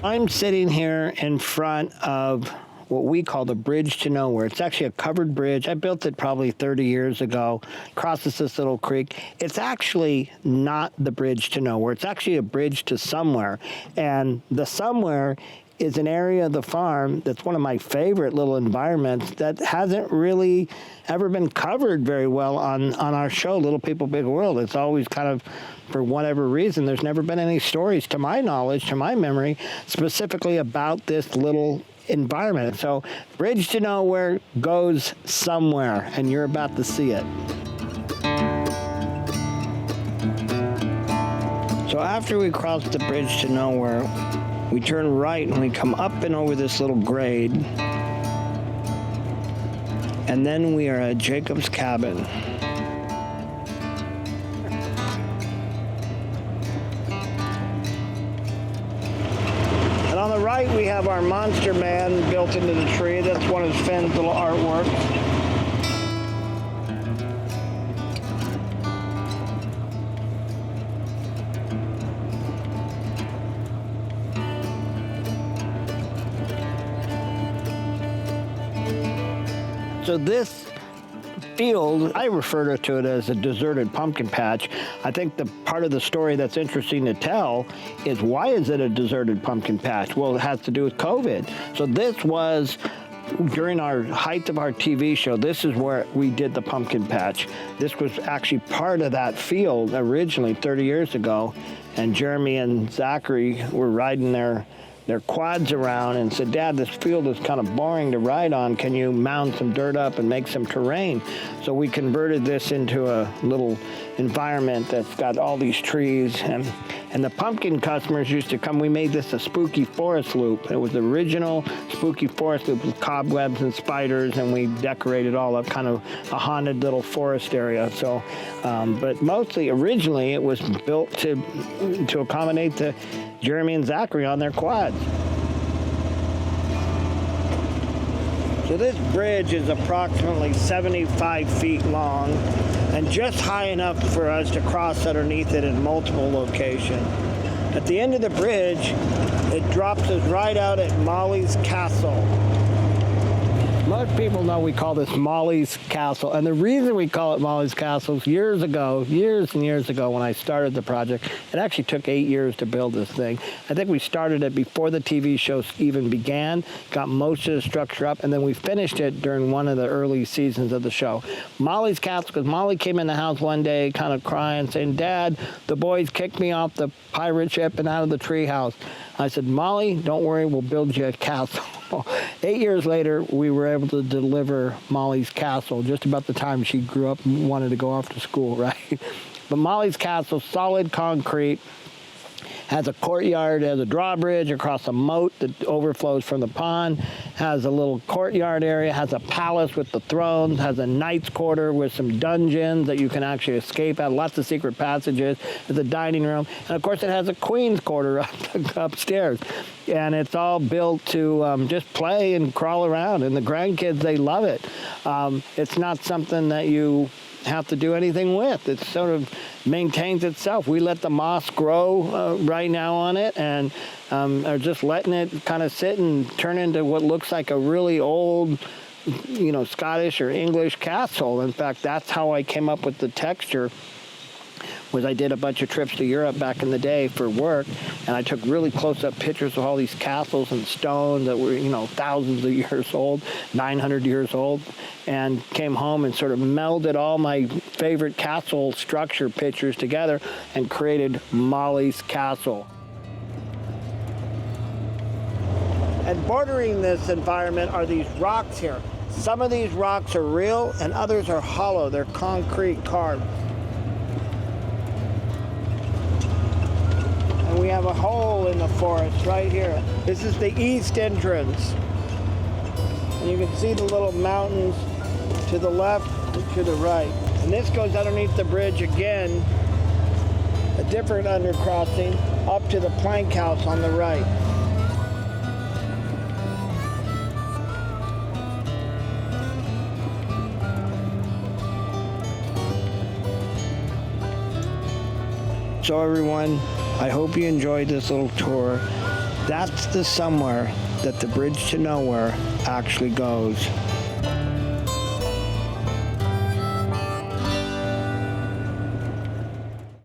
I'm sitting here in front of what we call the Bridge to Nowhere. It's actually a covered bridge. I built it probably 30 years ago. Crosses this little creek. It's actually not the Bridge to Nowhere. It's actually a bridge to somewhere. And the somewhere is an area of the farm that's one of my favorite little environments that hasn't really ever been covered very well on our show, Little People, Big World. It's always kind of, for whatever reason, there's never been any stories, to my knowledge, to my memory, specifically about this little environment. So Bridge to Nowhere goes somewhere, and you're about to see it. So after we cross the Bridge to Nowhere, we turn right and we come up and over this little grade. And then we are at Jacob's cabin. And on the right, we have our monster man built into the tree. That's one of Finn's little artwork. So this field, I refer to it as a deserted pumpkin patch. I think the part of the story that's interesting to tell is, why is it a deserted pumpkin patch? Well, it has to do with COVID. So this was during our height of our TV show. This is where we did the pumpkin patch. This was actually part of that field originally 30 years ago. And Jeremy and Zachary were riding their quads around and said, "Dad, this field is kind of boring to ride on. Can you mound some dirt up and make some terrain?" So we converted this into a little environment that's got all these trees. And the pumpkin customers used to come. We made this a spooky forest loop. It was the original spooky forest loop with cobwebs and spiders, and we decorated all up, kind of a haunted little forest area. So, but mostly originally it was built to accommodate the Jeremy and Zachary on their quads. So this bridge is approximately 75 feet long and just high enough for us to cross underneath it in multiple locations. At the end of the bridge, it drops us right out at Molly's Castle. Most people know we call this Molly's Castle, and the reason we call it Molly's Castle is years and years ago when I started the project, it actually took 8 years to build this thing. I think we started it before the TV show even began, got most of the structure up, and then we finished it during one of the early seasons of the show. Molly's Castle, because Molly came in the house one day kind of crying, saying, "Dad, the boys kicked me off the pirate ship and out of the tree house." I said, "Molly, don't worry, we'll build you a castle." 8 years later, we were able to deliver Molly's Castle, just about the time she grew up and wanted to go off to school, right? But Molly's Castle, solid concrete, has a courtyard, has a drawbridge across a moat that overflows from the pond, has a little courtyard area, has a palace with the thrones, has a knight's quarter with some dungeons that you can actually escape out, lots of secret passages, has a dining room, and of course it has a queen's quarter upstairs. And it's all built to just play and crawl around, and the grandkids, they love it. It's not something that you have to do anything with. It sort of maintains itself. We let the moss grow right now on it, and are just letting it kind of sit and turn into what looks like a really old, Scottish or English castle. In fact, that's how I came up with the texture. Was I did a bunch of trips to Europe back in the day for work, and I took really close-up pictures of all these castles and stone that were, thousands of years old, 900 years old, and came home and sort of melded all my favorite castle structure pictures together and created Molly's Castle. And bordering this environment are these rocks here. Some of these rocks are real and others are hollow. They're concrete carved. And we have a hole in the forest right here. This is the east entrance. And you can see the little mountains to the left and to the right. And this goes underneath the bridge again, a different undercrossing, up to the plank house on the right. So everyone, I hope you enjoyed this little tour. That's the somewhere that the bridge to nowhere actually goes.